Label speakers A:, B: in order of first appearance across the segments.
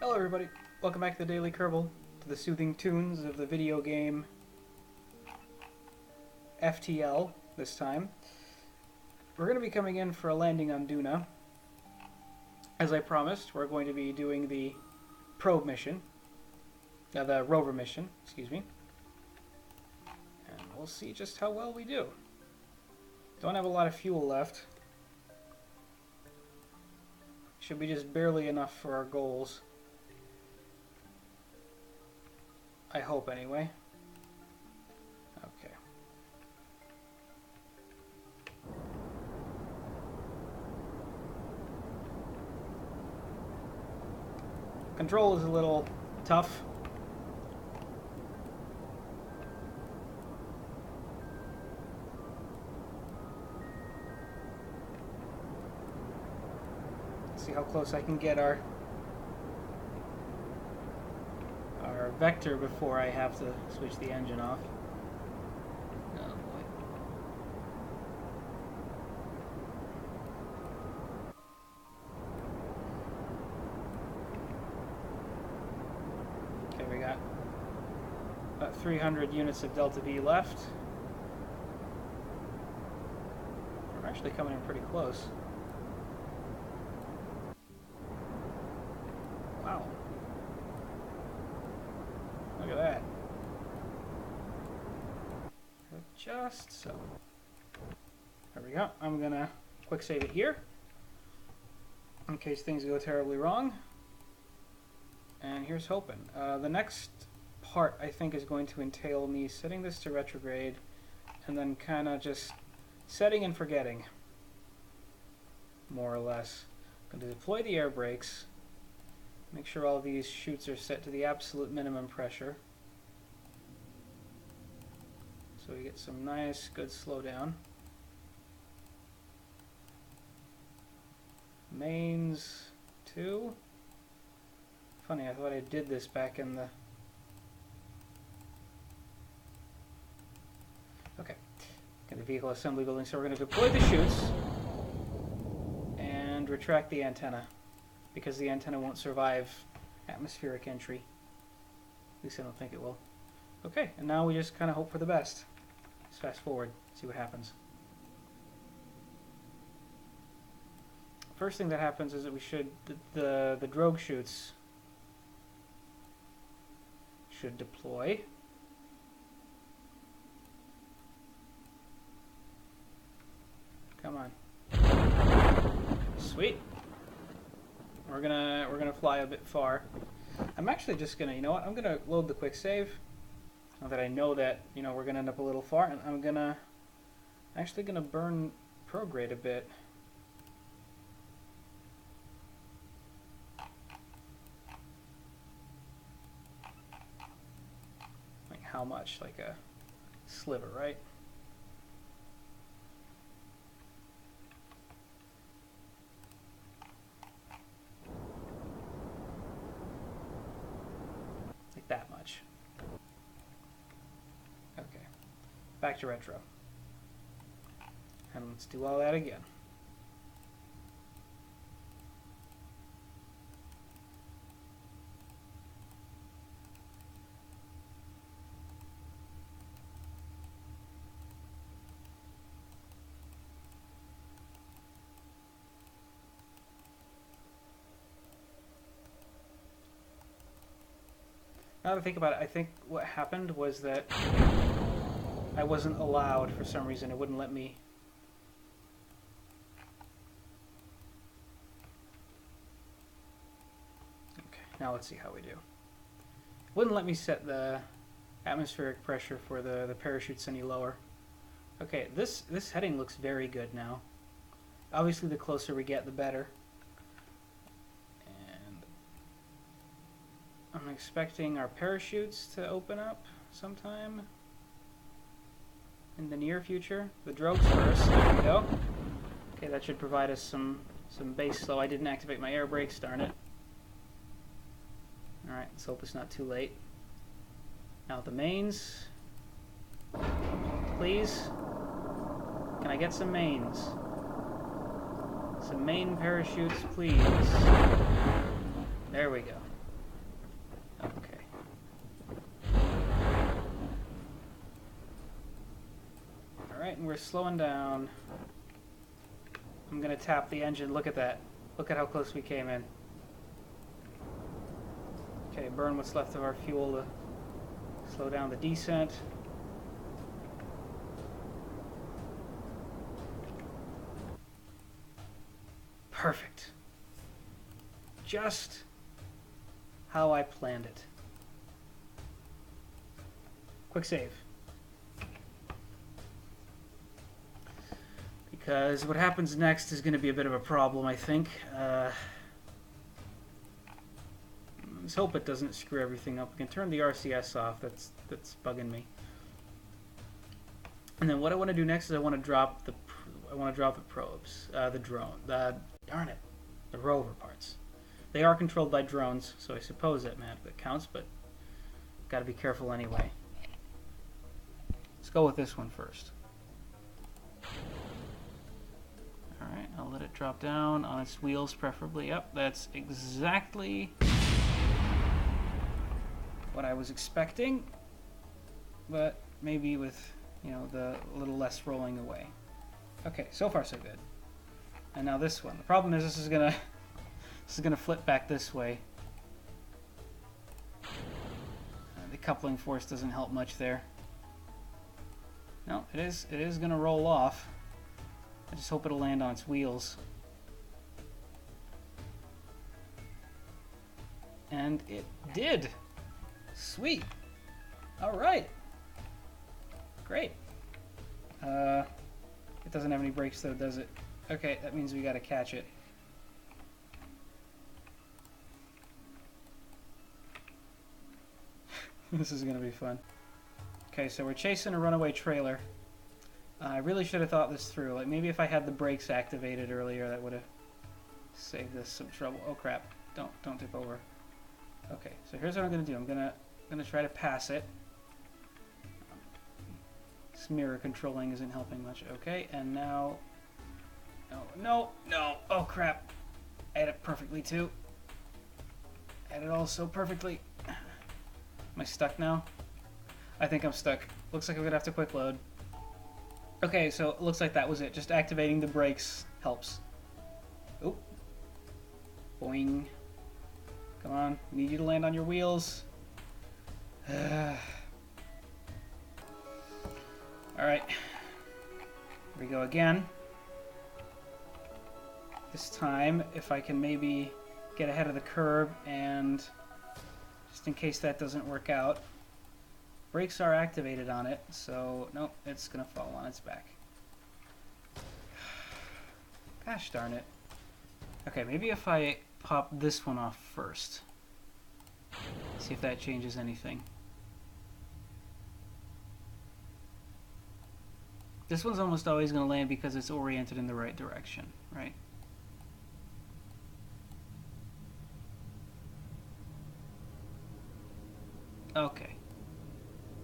A: Hello everybody, welcome back to the Daily Kerbal, to the soothing tunes of the video game FTL this time. We're going to be coming in for a landing on Duna. As I promised, we're going to be doing the probe mission, the rover mission, excuse me. And we'll see just how well we do. Don't have a lot of fuel left. Should be just barely enough for our goals. I hope, anyway. Okay. Control is a little tough. Let's see how close I can get our vector before I have to switch the engine off. Oh boy. Okay, we got about 300 units of Delta V left. We're actually coming in pretty close. Wow. Look at that. Just so. There we go. I'm gonna quick save it here in case things go terribly wrong. And here's hoping. The next part, I think, is going to entail me setting this to retrograde and then kind of just setting and forgetting, more or less. I'm going to deploy the air brakes. Make sure all these chutes are set to the absolute minimum pressure. So we get some nice, good slowdown. Mains 2. Funny, I thought I did this back in the... Okay. Get the vehicle assembly building, so we're going to deploy the chutes and retract the antenna, because the antenna won't survive atmospheric entry. At least I don't think it will. Okay, and now we just kind of hope for the best. Let's fast forward, see what happens. First thing that happens is that we should, the drogue chutes should deploy. Come on. Sweet. We're gonna fly a bit far. I'm actually just gonna, you know what? I'm gonna load the quick save. Now that I know that, you know, we're gonna end up a little far, and I'm actually gonna burn prograde a bit. Like how much? Like a sliver, right? That much. Okay, back to retro. And let's do all that again. Now that I think about it, I think what happened was that I wasn't allowed, for some reason. It wouldn't let me. Okay, now let's see how we do. Wouldn't let me set the atmospheric pressure for the parachutes any lower. Okay, this heading looks very good now. Obviously, the closer we get, the better. I'm expecting our parachutes to open up sometime in the near future. The drogues first. There we go. Okay, that should provide us some base slow. I didn't activate my air brakes, darn it. Alright, let's hope it's not too late. Now the mains. Please. Can I get some mains? Some main parachutes, please. There we go. slowing down. I'm gonna tap the engine. Look at that. Look at how close we came in. Okay, burn what's left of our fuel to slow down the descent. Perfect. Just how I planned it. Quick save. Because what happens next is going to be a bit of a problem, I think. Let's hope it doesn't screw everything up. We can turn the RCS off. That's bugging me. And then what I want to do next is I want to drop the probes, the drone. Darn it, the rover parts. They are controlled by drones, so I suppose that counts, but got to be careful anyway. Let's go with this one first. Alright, I'll let it drop down on its wheels, preferably. Yep, that's exactly what I was expecting, but maybe with, you know, the little less rolling away. Okay, so far so good. And now this one. The problem is this is gonna flip back this way. The coupling force doesn't help much there. No, it is gonna roll off. I just hope it'll land on its wheels. And it did. Sweet. All right. Great. It doesn't have any brakes though, does it? Okay, that means we gotta catch it. This is gonna be fun. Okay, so we're chasing a runaway trailer. I really should have thought this through. Like, maybe if I had the brakes activated earlier, that would have saved us some trouble. Oh crap! Don't tip over. Okay, so here's what I'm gonna do. I'm gonna try to pass it. This mirror controlling isn't helping much. Okay, and now... No. Oh, crap. I had it perfectly, too. I had it all so perfectly. Am I stuck now? I think I'm stuck. Looks like I'm going to have to quick load. Okay, so it looks like that was it. Just activating the brakes helps. Oop. Boing. Come on. Need you to land on your wheels. Alright, here we go again. This time, if I can maybe get ahead of the curb, and just in case that doesn't work out, brakes are activated on it, so nope, it's gonna fall on its back. Gosh darn it. Okay, maybe if I pop this one off first. See if that changes anything. This one's almost always going to land because it's oriented in the right direction, right? Okay.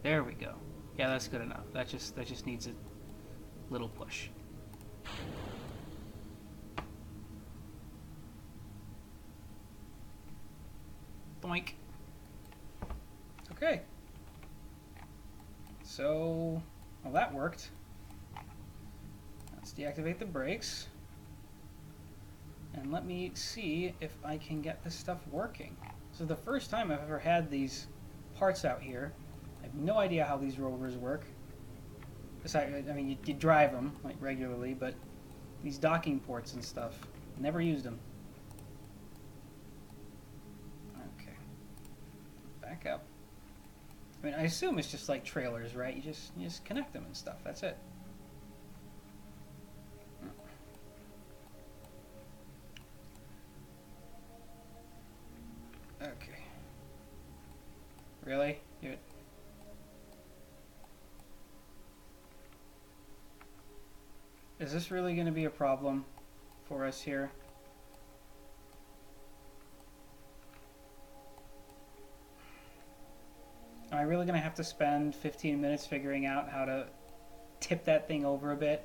A: There we go. Yeah, that's good enough. That just needs a little push. Boink. Okay. So, well, that worked. Let's deactivate the brakes. And let me see if I can get this stuff working. This is the first time I've ever had these parts out here. I have no idea how these rovers work. Besides, I mean, you drive them like regularly, but these docking ports and stuff, never used them. Okay. Back up. I mean, I assume it's just like trailers, right? You just connect them and stuff. That's it. Okay. Really? Is this really going to be a problem for us here? Am I really going to have to spend 15 minutes figuring out how to tip that thing over a bit?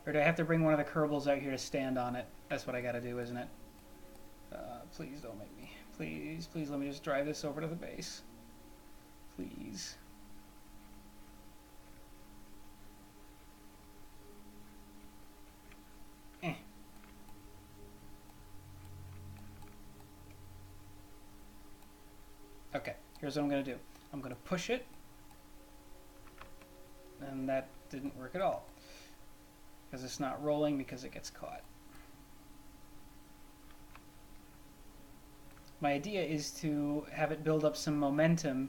A: Or do I have to bring one of the Kerbals out here to stand on it? That's what I got to do, isn't it? Please don't make me. Please let me just drive this over to the base. Please. Okay, here's what I'm going to do. I'm going to push it. And that didn't work at all. Because it's not rolling because it gets caught. My idea is to have it build up some momentum,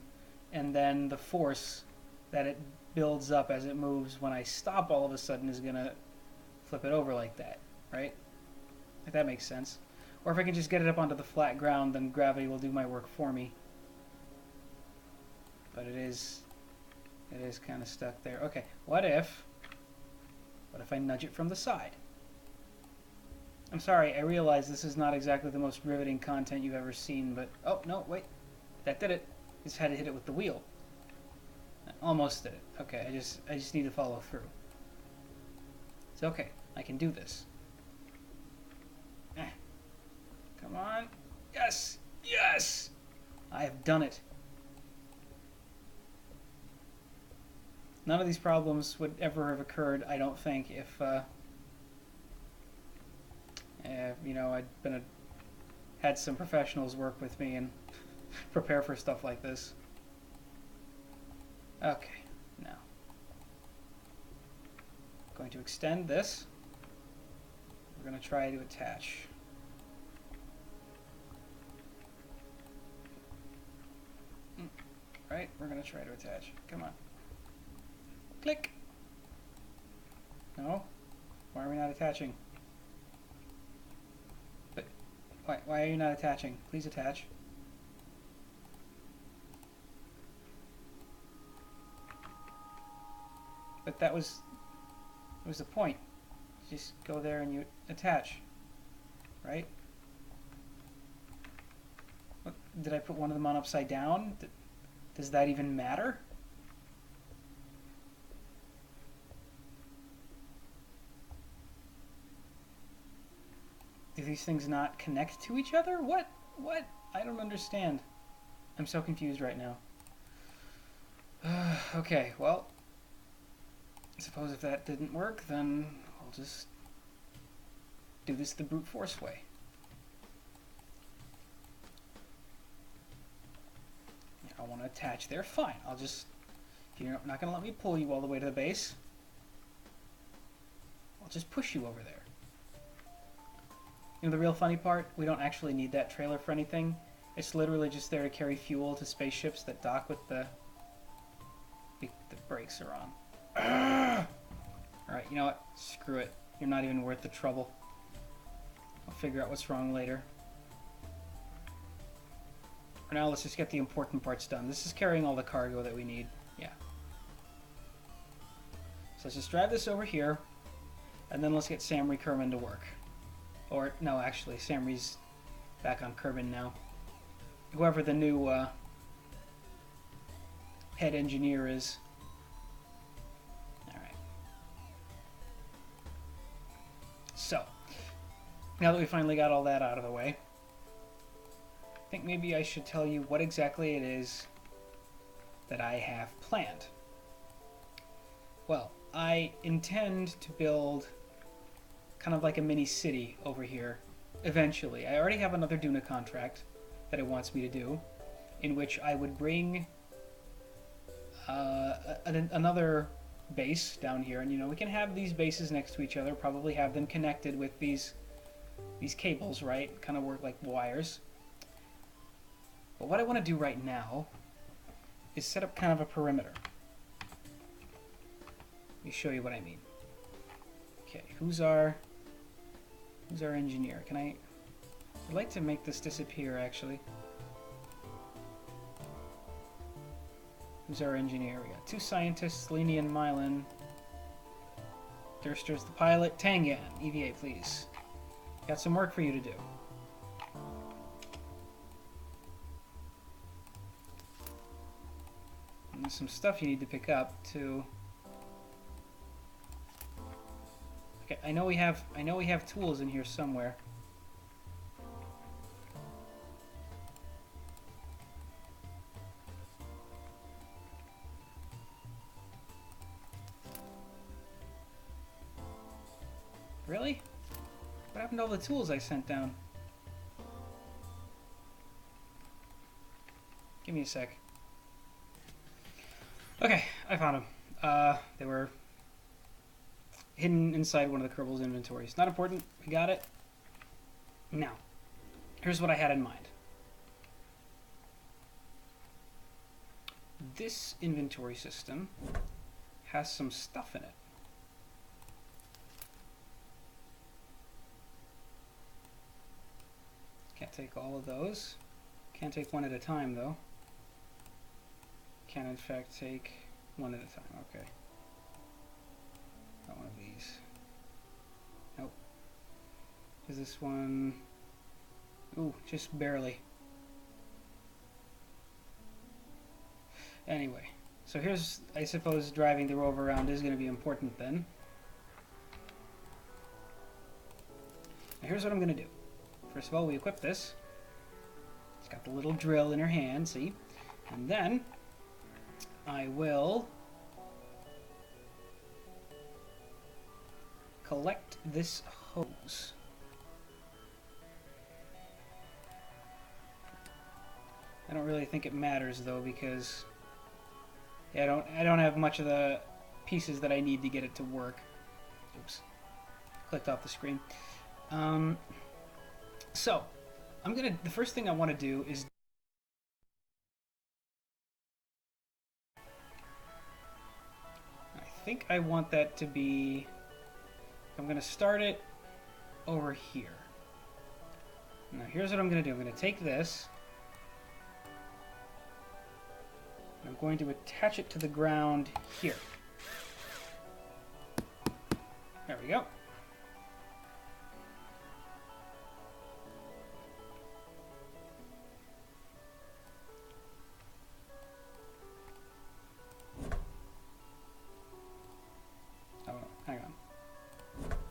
A: and then the force that it builds up as it moves when I stop all of a sudden is going to flip it over like that, right? If that makes sense. Or if I can just get it up onto the flat ground, then gravity will do my work for me. But it is kind of stuck there. Okay, what if I nudge it from the side? I'm sorry, I realize this is not exactly the most riveting content you've ever seen, but... Oh, no, wait. That did it. Just had to hit it with the wheel. Almost did it. Okay, I just need to follow through. It's okay. I can do this. Come on. Yes! Yes! I have done it. None of these problems would ever have occurred, I don't think, if you know, I'd had some professionals work with me and prepare for stuff like this. Okay, now I'm going to extend this. We're going to try to attach. Right, we're going to try to attach. Come on. Click. No? Why are we not attaching? But why are you not attaching? Please attach. But that was the point. Just go there and you attach. Right? What, did I put one of them on upside down? Does that even matter? Do these things not connect to each other? What? What? I don't understand. I'm so confused right now. Okay, well, I suppose if that didn't work, then I'll just do this the brute force way. I want to attach there. Fine. I'll just... If you're not going to let me pull you all the way to the base, I'll just push you over there. You know the real funny part? We don't actually need that trailer for anything. It's literally just there to carry fuel to spaceships that dock with the brakes are on. Alright, you know what? Screw it. You're not even worth the trouble. I'll figure out what's wrong later. For now, let's just get the important parts done. This is carrying all the cargo that we need. Yeah. So let's just drive this over here, and then let's get Sam Kerman to work. Or, no, actually, Samri's back on Kerbin now. Whoever the new head engineer is. Alright. So, now that we finally got all that out of the way, I think maybe I should tell you what exactly it is that I have planned. Well, I intend to build kind of like a mini city over here eventually. I already have another Duna contract that it wants me to do, in which I would bring another base down here, and you know, we can have these bases next to each other, probably have them connected with these cables, right? Kind of work like wires. But what I want to do right now is set up kind of a perimeter. Let me show you what I mean. Okay, who's our engineer? I'd like to make this disappear, actually. Who's our engineer? We got 2 scientists, Leni and Mylan. Durster's the pilot. Tangan, EVA, please. Got some work for you to do. And there's some stuff you need to pick up, too. Okay, I know we have tools in here somewhere. Really? What happened to all the tools I sent down? Give me a sec. Okay, I found them. They were hidden inside one of the Kerbal's inventories. Not important. We got it. Now, here's what I had in mind. This inventory system has some stuff in it. Can't take all of those. Can't take one at a time, though. Can, in fact, take one at a time. Okay. Not one of these. Nope. Is this one... Ooh, just barely. Anyway, so here's, I suppose, driving the rover around is going to be important then. Now here's what I'm going to do. First of all, we equip this. It's got the little drill in her hand, see? And then I will collect this hose. I don't really think it matters though, because I don't have much of the pieces that I need to get it to work. Oops. Clicked off the screen. So, the first thing I want to do is I think I want that to be, I'm going to start it over here. Now here's what I'm going to do. I'm going to take this, I'm going to attach it to the ground here. There we go. Oh, hang on.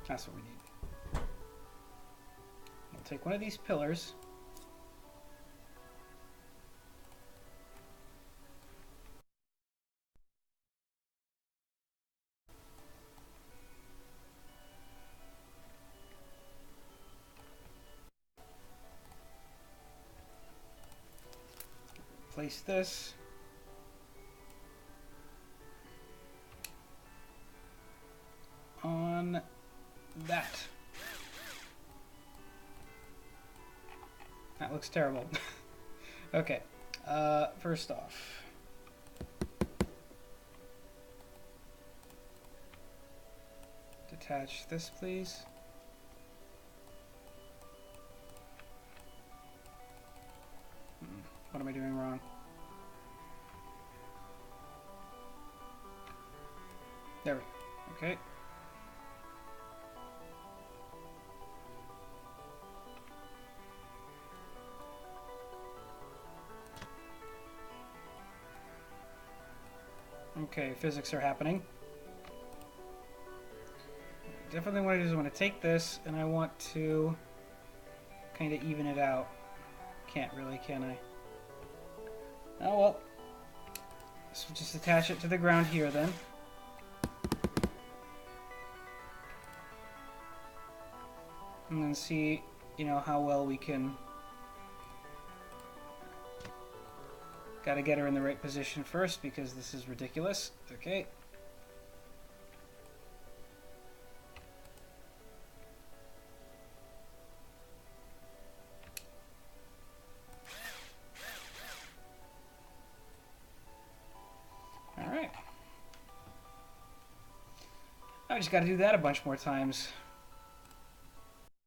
A: That's what we need. We'll take one of these pillars. Place this. On that. That looks terrible. Okay, first off, detach this, please. What am I doing wrong? There we go. Okay. Okay, physics are happening. Definitely what I do is I want to take this and I want to kind of even it out. Can't really, can I? Oh well. So just attach it to the ground here then. And then see, you know, how well we can... Gotta get her in the right position first because this is ridiculous. Okay. Alright. I just gotta do that a bunch more times.